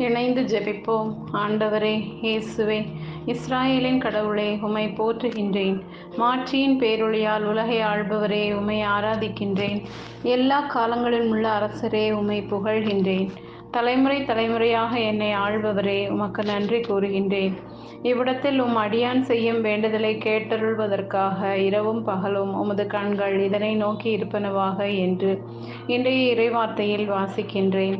இணைந்து ஜெபிப்போம். ஆண்டவரே, இயேசுவே, இஸ்ராயேலின் கடவுளே, உம்மை போற்றுகின்றேன். மாட்சியின் பேரொளியால் உலகை ஆள்பவரே, உம்மை ஆராதிக்கின்றேன். எல்லா காலங்களிலும் உள்ள அரசரே, உம்மை புகழ்கின்றேன். தலைமுறை தலைமுறையாக என்னை ஆள்பவரே, உமக்கு நன்றி கூறுகின்றேன். இவ்விடத்தில் அடியான் செய்யும் வேண்டுதலை கேட்டருள்வதற்காக இரவும் பகலும் உமது கண்கள் இதனை நோக்கி இருப்பனவாக என்று இன்றைய இறைவார்த்தையில் வாசிக்கின்றேன்.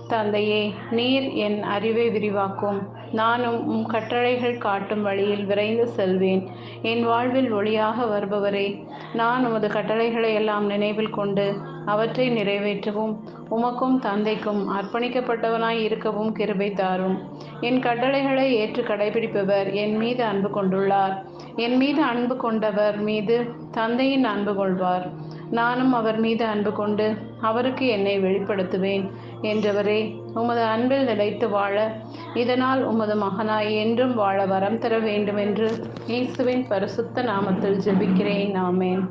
தந்தையே, நீர் என் அறிவை விரிவாக்கும். நானும் உம் கட்டளைகள் காட்டும் வழியில் விரைந்து செல்வேன். என் வாழ்வில் ஒளியாக வருபவரே, நான் உமது கட்டளைகளை எல்லாம் நினைவில் கொண்டு அவற்றை நிறைவேற்றவும் உமக்கும் தந்தைக்கும் அர்ப்பணிக்கப்பட்டவனாய் இருக்கவும் கிருபை தாரும். என் கட்டளைகளை ஏற்று கடைபிடிப்பவர் என் மீது அன்பு கொண்டுள்ளார். என் மீது அன்பு கொண்டவர் மீது தந்தையின் அன்பு கொள்வார். நானும் அவர் மீது அன்பு கொண்டு அவருக்கு என்னை வெளிப்படுத்துவேன் என்றவரே, உமது அன்பில் நிலைத்து வாழ, இதனால் உமது மகனாய் என்றும் வாழ வரம் தர வேண்டுமென்று இயேசுவின் பரிசுத்த நாமத்தில் ஜெபிக்கிறேன். ஆமென்.